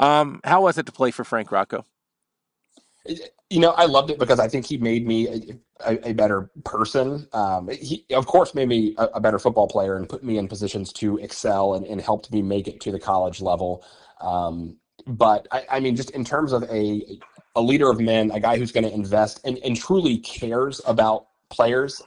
How was it to play for Frank Rocco? I loved it because I think he made me a better person. He, of course, made me a better football player and put me in positions to excel and helped me make it to the college level. But I mean, just in terms of a leader of men, a guy who's going to invest and truly cares about players,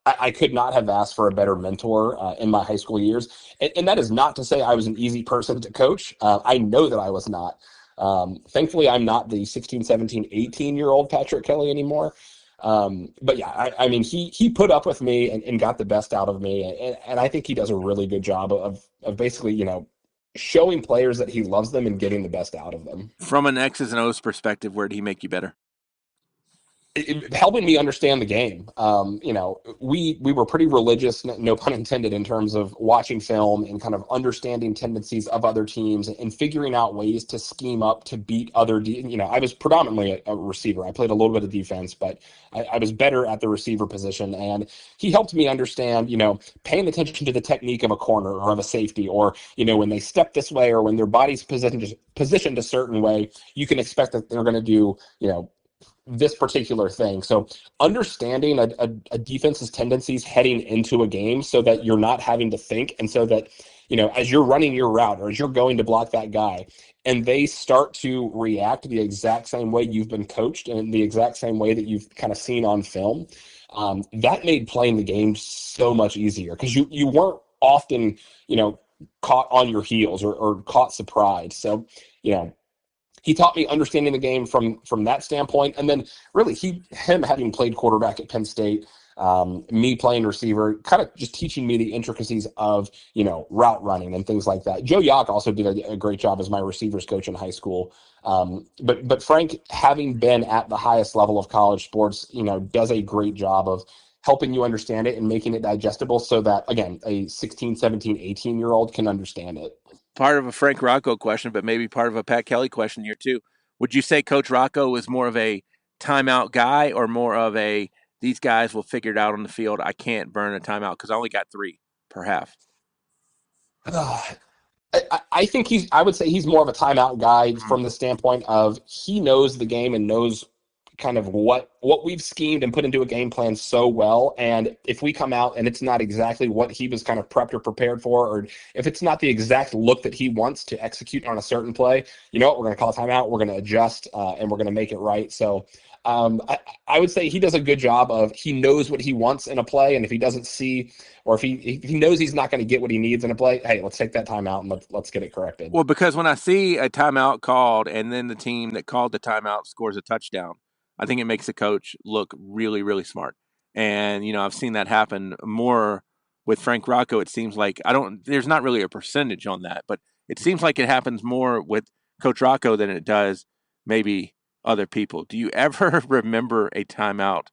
I could not have asked for a better mentor in my high school years. And that is not to say I was an easy person to coach. I know that I was not. Thankfully, I'm not the 16, 17, 18-year-old Patrick Kelly anymore. But yeah, I mean, he put up with me and got the best out of me. And I think he does a really good job of basically, showing players that he loves them and getting the best out of them. From an X's and O's perspective, where did he make you better? Helping me understand the game. We were pretty religious, no pun intended, in terms of watching film and kind of understanding tendencies of other teams and figuring out ways to scheme up to beat other. I was predominantly a receiver. I played a little bit of defense, but I was better at the receiver position. And he helped me understand, paying attention to the technique of a corner or of a safety, or when they step this way or when their body's positioned a certain way, you can expect that they're going to do, this particular thing. So understanding a defense's tendencies heading into a game so that you're not having to think, and so that, as you're running your route or as you're going to block that guy and they start to react the exact same way you've been coached and the exact same way that you've kind of seen on film, that made playing the game so much easier because you weren't often, caught on your heels or caught surprised. So, he taught me understanding the game from that standpoint. And then really him having played quarterback at Penn State, me playing receiver, kind of just teaching me the intricacies of, route running and things like that. Joe Yock also did a great job as my receivers coach in high school. But Frank, having been at the highest level of college sports, does a great job of helping you understand it and making it digestible so that, again, a 16, 17, 18-year-old can understand it. Part of a Frank Rocco question, but maybe part of a Pat Kelly question here too. Would you say Coach Rocco was more of a timeout guy or more of a these guys will figure it out on the field? I can't burn a timeout because I only got 3 per half. I think I would say he's more of a timeout guy from the standpoint of he knows the game and knows kind of what we've schemed and put into a game plan so well. And if we come out and it's not exactly what he was kind of prepped or prepared for, or if it's not the exact look that he wants to execute on a certain play, you know what, we're going to call a timeout, we're going to adjust, and we're going to make it right. So I would say he does a good job of, he knows what he wants in a play. And if he doesn't see, or if he knows he's not going to get what he needs in a play, hey, let's take that timeout and let's get it corrected. Well, because when I see a timeout called and then the team that called the timeout scores a touchdown, I think it makes the coach look really, really smart. And, I've seen that happen more with Frank Rocco. It seems like there's not really a percentage on that, but it seems like it happens more with Coach Rocco than it does maybe other people. Do you ever remember a timeout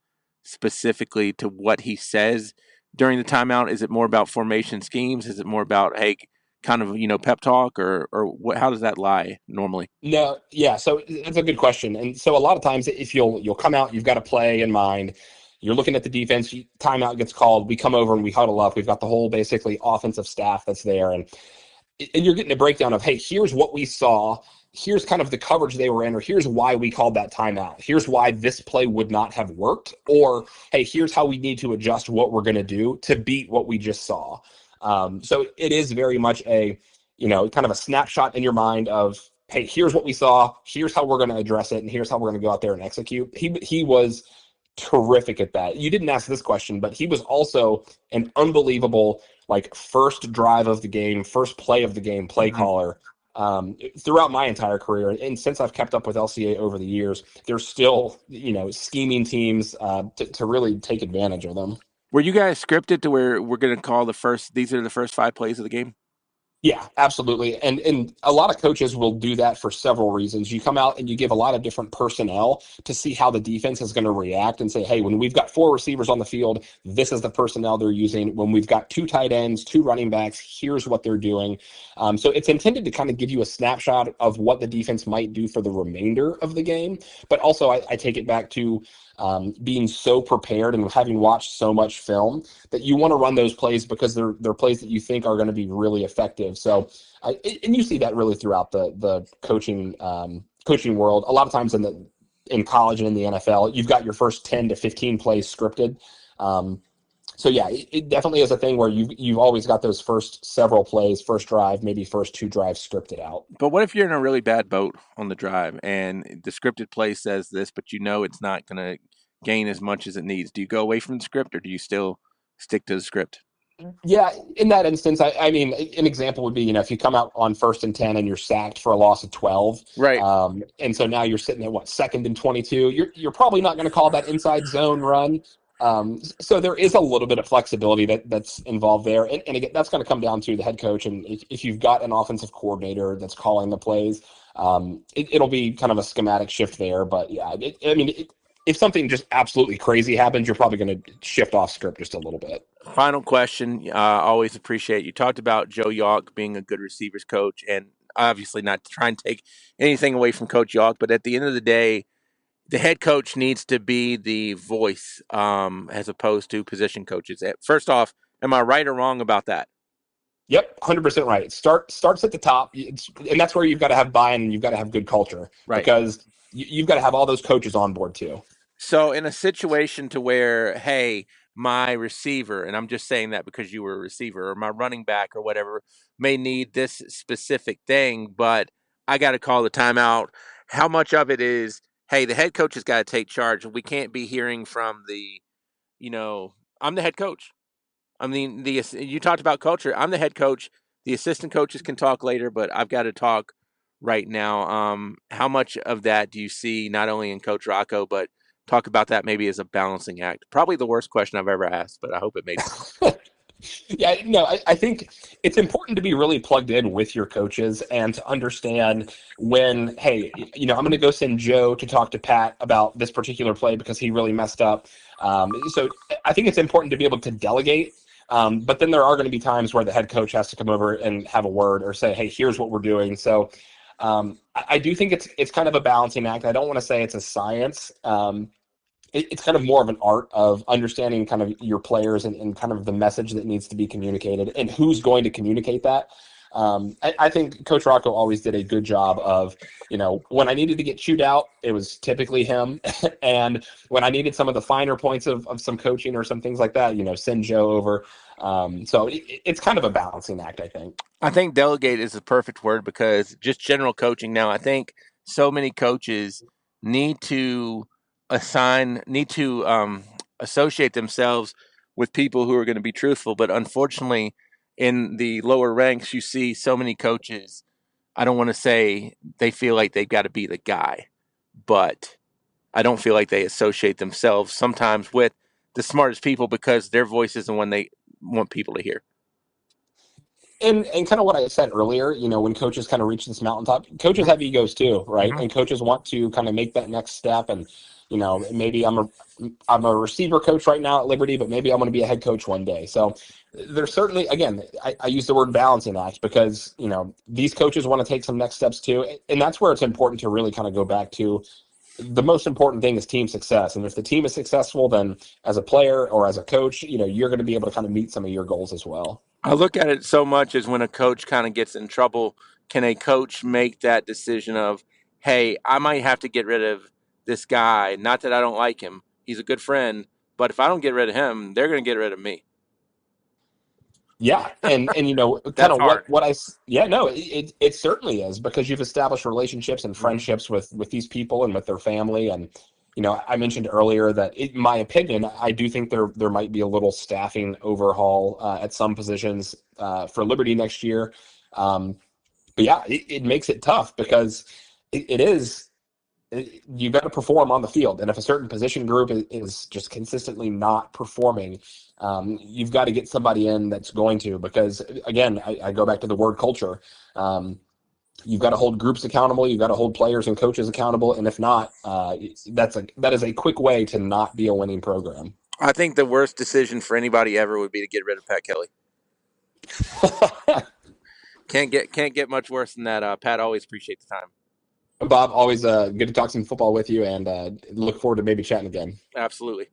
specifically to what he says during the timeout? Is it more about formation schemes? Is it more about, hey, kind of, pep talk or what, how does that lie normally? No, yeah. So that's a good question. And so a lot of times if you'll come out, you've got a play in mind, you're looking at the defense, timeout gets called, we come over and we huddle up. We've got the whole basically offensive staff that's there. And you're getting a breakdown of, hey, here's what we saw. Here's kind of the coverage they were in, or here's why we called that timeout. Here's why this play would not have worked. Or, hey, here's how we need to adjust what we're going to do to beat what we just saw. So it is very much a, kind of a snapshot in your mind of, hey, here's what we saw, here's how we're going to address it, and here's how we're going to go out there and execute. He was terrific at that. You didn't ask this question, but he was also an unbelievable, first drive of the game, first play of the game, play caller. Throughout my entire career, and since I've kept up with LCA over the years, there's still, scheming teams to really take advantage of them. Were you guys scripted to where we're going to call these are the first 5 plays of the game? Yeah, absolutely. And a lot of coaches will do that for several reasons. You come out and you give a lot of different personnel to see how the defense is going to react and say, hey, when we've got 4 receivers on the field, this is the personnel they're using. When we've got 2 tight ends, 2 running backs, here's what they're doing. So it's intended to kind of give you a snapshot of what the defense might do for the remainder of the game. But also I take it back to being so prepared and having watched so much film that you want to run those plays because they're plays that you think are going to be really effective. perspective. So, and you see that really throughout the coaching world. A lot of times in college and in the NFL, you've got your first 10 to 15 plays scripted. So yeah, it definitely is a thing where you've always got those first several plays, first drive, maybe first two drives scripted out. But what if you're in a really bad boat on the drive and the scripted play says this, but you know it's not going to gain as much as it needs? Do you go away from the script or do you still stick to the script? Yeah, in that instance, I mean, an example would be, if you come out on 1st and 10 and you're sacked for a loss of 12, Right. and so now you're sitting at what, 2nd and 22, you're probably not going to call that inside zone run. So there is a little bit of flexibility that's involved there, and again, that's going to come down to the head coach, and if you've got an offensive coordinator that's calling the plays, it'll be kind of a schematic shift there. But yeah, if something just absolutely crazy happens, you're probably going to shift off script just a little bit. Final question. Always appreciate you talked about Joe Yawk being a good receivers coach, and obviously not to try and take anything away from Coach Yawk, but at the end of the day, the head coach needs to be the voice as opposed to position coaches. First off, am I right or wrong about that? Yep, 100% right. Starts at the top, and that's where you've got to have buy-in and you've got to have good culture Right. because you've got to have all those coaches on board too. So in a situation to where, hey, my receiver, and I'm just saying that because you were a receiver, or my running back or whatever, may need this specific thing, but I got to call the timeout. How much of it is, hey, the head coach has got to take charge. We can't be hearing from I'm the head coach. I mean, you talked about culture. I'm the head coach. The assistant coaches can talk later, but I've got to talk right now. How much of that do you see not only in Coach Rocco, but talk about that maybe as a balancing act? Probably the worst question I've ever asked, but I hope it made sense. Yeah, no, I think it's important to be really plugged in with your coaches and to understand when, hey, I'm going to go send Joe to talk to Pat about this particular play because he really messed up. So I think it's important to be able to delegate. But then there are going to be times where the head coach has to come over and have a word or say, hey, here's what we're doing. So I do think it's kind of a balancing act. I don't want to say it's a science. It's kind of more of an art of understanding kind of your players and kind of the message that needs to be communicated and who's going to communicate that. I think Coach Rocco always did a good job of, when I needed to get chewed out, it was typically him. And when I needed some of the finer points of some coaching or some things like that, send Joe over. So it's kind of a balancing act, I think. I think delegate is the perfect word because just general coaching now, I think so many coaches need to need to associate themselves with people who are going to be truthful. But unfortunately, in the lower ranks, you see so many coaches. I don't want to say they feel like they've got to be the guy, but I don't feel like they associate themselves sometimes with the smartest people because their voice is the one they want people to hear. And kind of what I said earlier, when coaches kind of reach this mountaintop, coaches Mhm. have egos too, right? Mhm. And coaches want to kind of make that next step. And maybe I'm a receiver coach right now at Liberty, but maybe I'm going to be a head coach one day. So there's certainly, again, I use the word balancing act because these coaches want to take some next steps too, and that's where it's important to really kind of go back to the most important thing is team success. And if the team is successful, then as a player or as a coach, you're going to be able to kind of meet some of your goals as well. I look at it so much as when a coach kind of gets in trouble, can a coach make that decision of, hey, I might have to get rid of this guy. Not that I don't like him. He's a good friend. But if I don't get rid of him, they're going to get rid of me. Yeah, and kind That's of hard. yeah, no, it certainly is because you've established relationships and Mhm. friendships with these people and with their family. And I mentioned earlier that in my opinion, I do think there might be a little staffing overhaul at some positions for Liberty next year. But yeah, it makes it tough because it is you got to perform on the field. And if a certain position group is just consistently not performing, you've got to get somebody in that's going to, because again, I go back to the word culture. You've got to hold groups accountable. You've got to hold players and coaches accountable. And if not, that is a quick way to not be a winning program. I think the worst decision for anybody ever would be to get rid of Pat Kelly. Can't get much worse than that. Pat, always appreciate the time. Bob, always good to talk some football with you, and look forward to maybe chatting again. Absolutely.